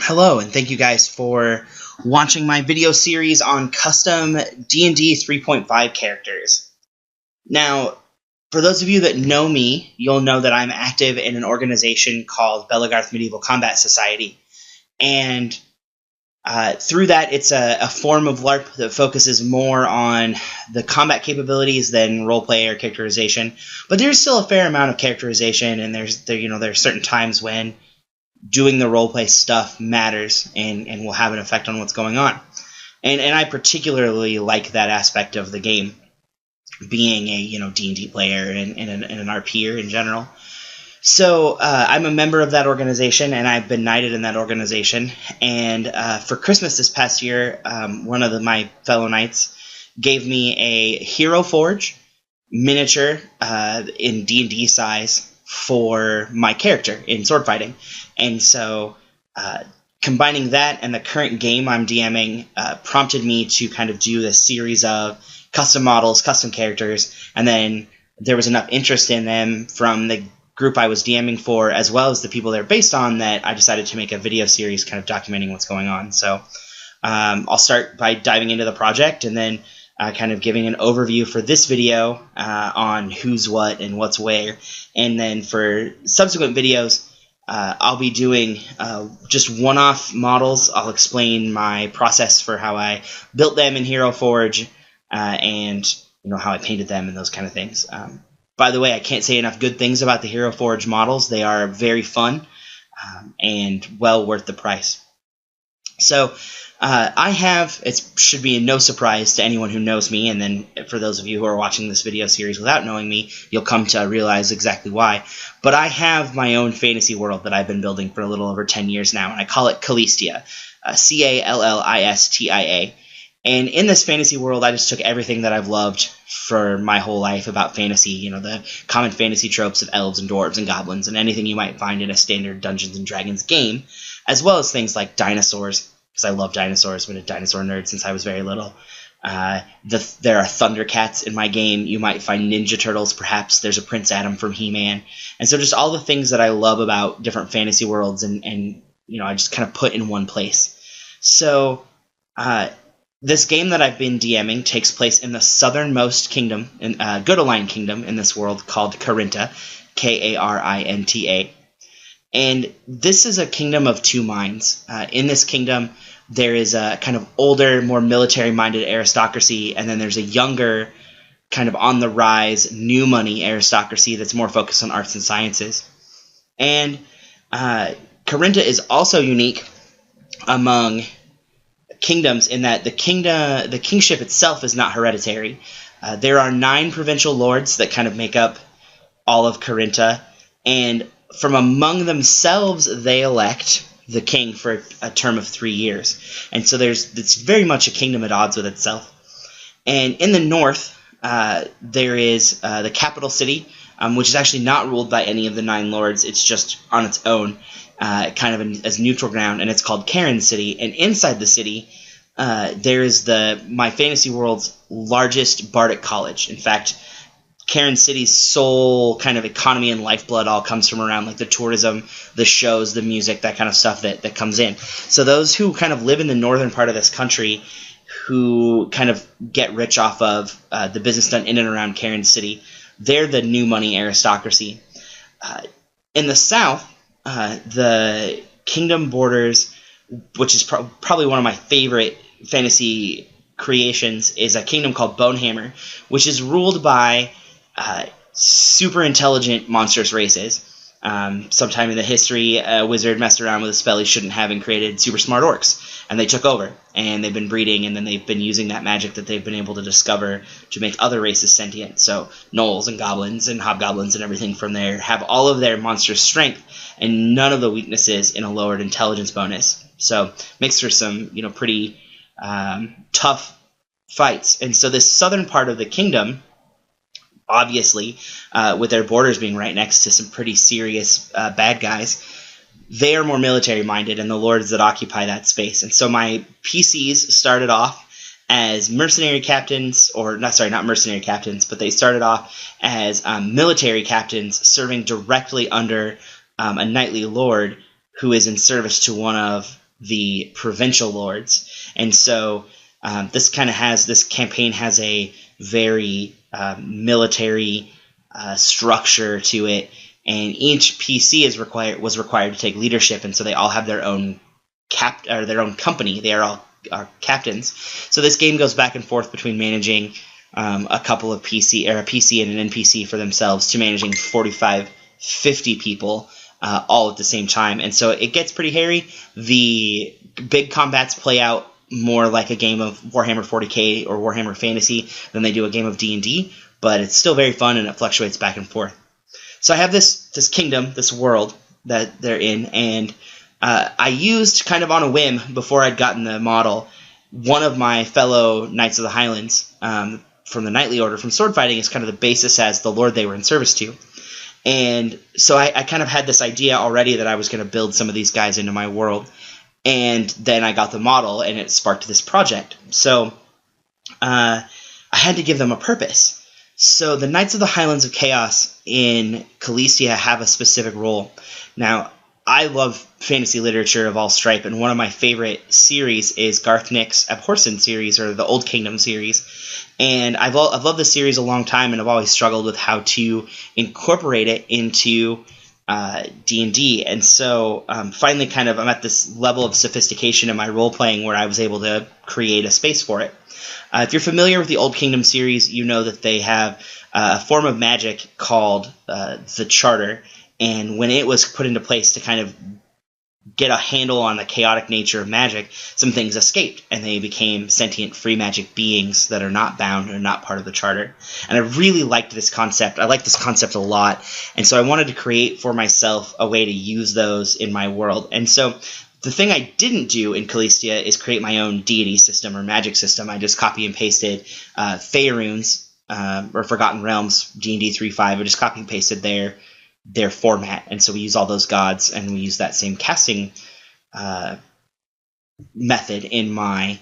Hello, and thank you guys for watching my video series on custom D&D 3.5 characters. Now, for those of you that know me, you'll know that I'm active in an organization called Belagarth Medieval Combat Society, and through that, it's a form of LARP that focuses more on the combat capabilities than roleplay or characterization. But there's still a fair amount of characterization, and there's certain times when doing the roleplay stuff matters and will have an effect on what's going on. And I particularly like that aspect of the game, being a D&D player and an RPer in general. So I'm a member of that organization, and I've been knighted in that organization. And for Christmas this past year, one of my fellow knights gave me a Hero Forge miniature in D&D size for my character in sword fighting. And so combining that and the current game I'm DMing prompted me to kind of do this series of custom models, custom characters, and then there was enough interest in them from the group I was DMing for, as well as the people they're based on, that I decided to make a video series kind of documenting what's going on. So I'll start by diving into the project and then kind of giving an overview for this video on who's what and what's where. And then for subsequent videos, I'll be doing just one-off models. I'll explain my process for how I built them in Hero Forge and how I painted them and those kind of things. By the way, I can't say enough good things about the Hero Forge models. They are very fun and well worth the price. So it should be no surprise to anyone who knows me, and then for those of you who are watching this video series without knowing me, you'll come to realize exactly why. But I have my own fantasy world that I've been building for a little over 10 years now, and I call it Callistia, Callistia. And in this fantasy world, I just took everything that I've loved for my whole life about fantasy, the common fantasy tropes of elves and dwarves and goblins and anything you might find in a standard Dungeons & Dragons game, as well as things like dinosaurs, because I love dinosaurs. I've been a dinosaur nerd since I was very little. There are Thundercats in my game. You might find Ninja Turtles, perhaps. There's a Prince Adam from He-Man. And so just all the things that I love about different fantasy worlds and I just kind of put in one place. So this game that I've been DMing takes place in the southernmost kingdom, Good-Aligned kingdom in this world, called Carinta, Karinta. And this is a kingdom of two minds. In this kingdom, there is a kind of older, more military-minded aristocracy, and then there's a younger, kind of on-the-rise, new money aristocracy that's more focused on arts and sciences. And Carinta is also unique among kingdoms in that the kingship itself is not hereditary. There are 9 provincial lords that kind of make up all of Carinta, and from among themselves they elect the king for a term of 3 years. And so it's very much a kingdom at odds with itself. And in the north, there is the capital city, which is actually not ruled by any of the 9 lords. It's just on its own, kind of as neutral ground, and it's called Cairn City. And inside the city, there is my fantasy world's largest bardic college. In fact, Cairn City's sole kind of economy and lifeblood all comes from around like the tourism, the shows, the music, that kind of stuff that comes in. So those who kind of live in the northern part of this country, who kind of get rich off of the business done in and around Cairn City, they're the new money aristocracy. In the south, the kingdom borders, which is probably one of my favorite fantasy creations, is a kingdom called Bonehammer, which is ruled by super intelligent monstrous races. Sometime in the history, a wizard messed around with a spell he shouldn't have and created super smart orcs, and they took over, and they've been breeding, and then they've been using that magic that they've been able to discover to make other races sentient. So gnolls and goblins and hobgoblins and everything from there have all of their monstrous strength and none of the weaknesses in a lowered intelligence bonus. So makes for some pretty tough fights. And so this southern part of the kingdom, obviously, with their borders being right next to some pretty serious bad guys, they are more military-minded, and the lords that occupy that space. And so my PCs started off as mercenary captains, or not mercenary captains, but they started off as military captains serving directly under a knightly lord who is in service to one of the provincial lords. And so this campaign has a very military structure to it, and each PC was required to take leadership, and so they all have their own company. They are all captains. So this game goes back and forth between managing a couple of PC or a PC and an NPC for themselves to managing 45, 50 people all at the same time, and so it gets pretty hairy. The big combats play out more like a game of Warhammer 40k or Warhammer Fantasy than they do a game of D&D, but it's still very fun and it fluctuates back and forth. So I have this kingdom, this world that they're in, and I used, kind of on a whim before I'd gotten the model, one of my fellow Knights of the Highlands from the Knightly Order from sword fighting as kind of the basis as the lord they were in service to. And so I kind of had this idea already that I was going to build some of these guys into my world. And then I got the model, and it sparked this project. So I had to give them a purpose. So the Knights of the Highlands of Chaos in Calesia have a specific role. Now, I love fantasy literature of all stripe, and one of my favorite series is Garth Nix' Abhorsen series, or the Old Kingdom series. And I've loved this series a long time, and I've always struggled with how to incorporate it into D&D, and so finally I'm at this level of sophistication in my role-playing where I was able to create a space for it. If you're familiar with the Old Kingdom series, you know that they have a form of magic called the Charter, and when it was put into place to kind of get a handle on the chaotic nature of magic, some things escaped, and they became sentient free magic beings that are not bound or not part of the Charter. And I really liked this concept. I like this concept a lot, and so I wanted to create for myself a way to use those in my world. And so the thing I didn't do in Calesia is create my own deity system or magic system. I just copy and pasted Faerun's or Forgotten Realms D&D 3.5. I just copy and pasted their format, and so we use all those gods, and we use that same casting method in my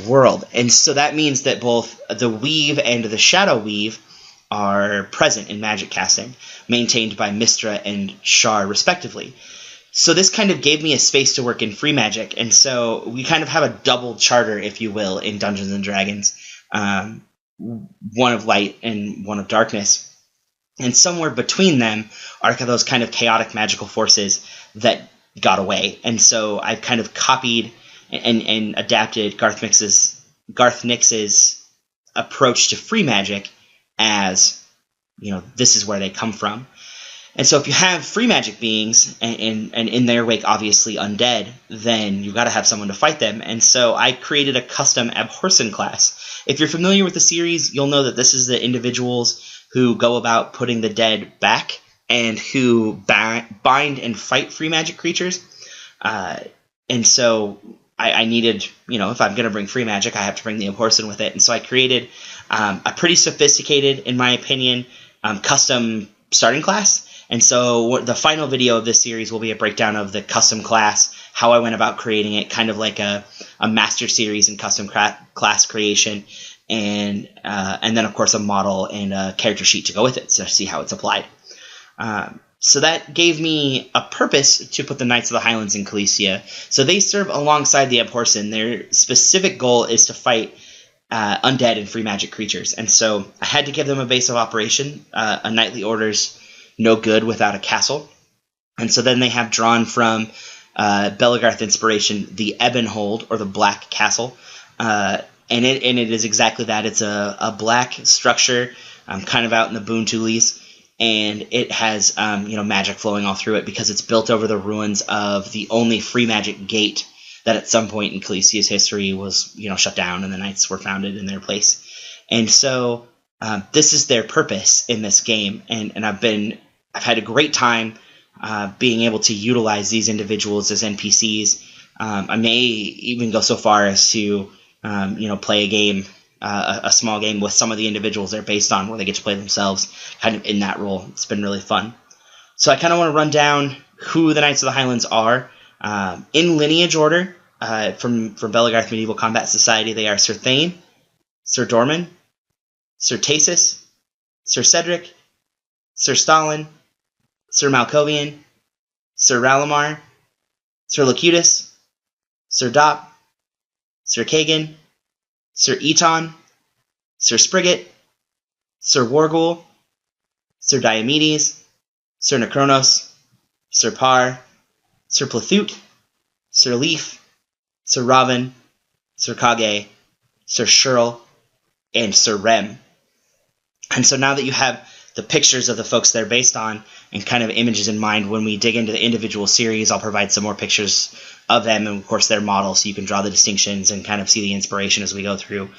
world. And so that means that both the Weave and the Shadow Weave are present in magic casting, maintained by Mistra and Shar respectively. So this kind of gave me a space to work in free magic, and so we kind of have a double charter, if you will, in Dungeons & Dragons, one of light and one of darkness. And somewhere between them are those kind of chaotic magical forces that got away. And so I've kind of copied and adapted Garth Nix's approach to free magic as, this is where they come from. And so if you have free magic beings, and in their wake, obviously, undead, then you've got to have someone to fight them. And so I created a custom Abhorsen class. If you're familiar with the series, you'll know that this is the individuals who go about putting the dead back and who bind and fight free magic creatures. And so I needed, if I'm going to bring free magic, I have to bring the Abhorsen with it. And so I created a pretty sophisticated, in my opinion, custom starting class. And so the final video of this series will be a breakdown of the custom class, how I went about creating it, kind of like a master series in custom class creation, and then, of course, a model and a character sheet to go with it to see how it's applied. So that gave me a purpose to put the Knights of the Highlands in Calesia. So they serve alongside the Abhorsen. Their specific goal is to fight undead and free magic creatures. And so I had to give them a base of operation. A Knightly Order's no good without a castle. And so then they have drawn from Belagarth inspiration the Ebonhold, or the Black Castle. And it is exactly that. It's a black structure, kind of out in the Boontoolies, and it has magic flowing all through it because it's built over the ruins of the only free magic gate that at some point in Calesia's history was shut down, and the Knights were founded in their place. And so this is their purpose in this game, and I've had a great time being able to utilize these individuals as NPCs. I may even go so far as to play a game, a small game with some of the individuals they're based on, where they get to play themselves kind of in that role. It's been really fun. So I kind of want to run down who the Knights of the Highlands are. In lineage order, from Belagarth Medieval Combat Society, they are Sir Thane, Sir Dorman, Sir Tasis, Sir Cedric, Sir Stalin, Sir Malkovian, Sir Ralamar, Sir Locutus, Sir Dop, Sir Kagan, Sir Eton, Sir Spriggett, Sir Wargul, Sir Diomedes, Sir Necronos, Sir Par, Sir Plathute, Sir Leaf, Sir Ravin, Sir Kage, Sir Shirl, and Sir Rem. And so now that you have the pictures of the folks they're based on and kind of images in mind, when we dig into the individual series, I'll provide some more pictures of them and, of course, their models so you can draw the distinctions and kind of see the inspiration as we go through.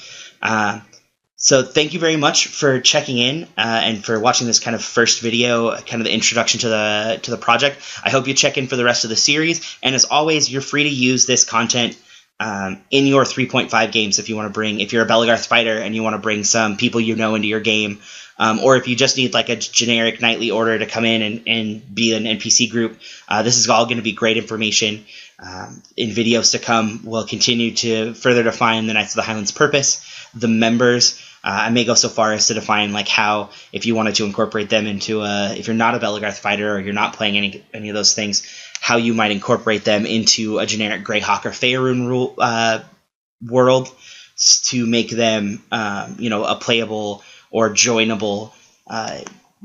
So thank you very much for checking in and for watching this kind of first video, kind of the introduction to the project. I hope you check in for the rest of the series. And as always, you're free to use this content in your 3.5 games if you want to bring, if you're a Belegarth fighter and you want to bring some people you know into your game, or if you just need like a generic nightly order to come in and be an NPC group. This is all going to be great information. In videos to come, we'll continue to further define the Knights of the Highlands purpose, the members. I may go so far as to define like how, if you wanted to incorporate them into if you're not a Belegarth fighter or you're not playing any of those things, how you might incorporate them into a generic Greyhawk or Faerun world to make them a playable or joinable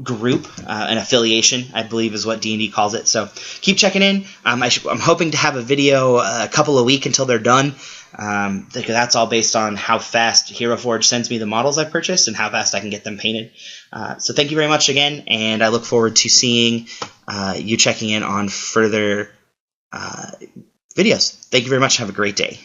group, an affiliation, I believe is what D&D calls it. So keep checking in. I'm hoping to have a video a couple of weeks until they're done. Because that's all based on how fast Hero Forge sends me the models I've purchased and how fast I can get them painted. So thank you very much again, and I look forward to seeing you checking in on further videos. Thank you very much. Have a great day.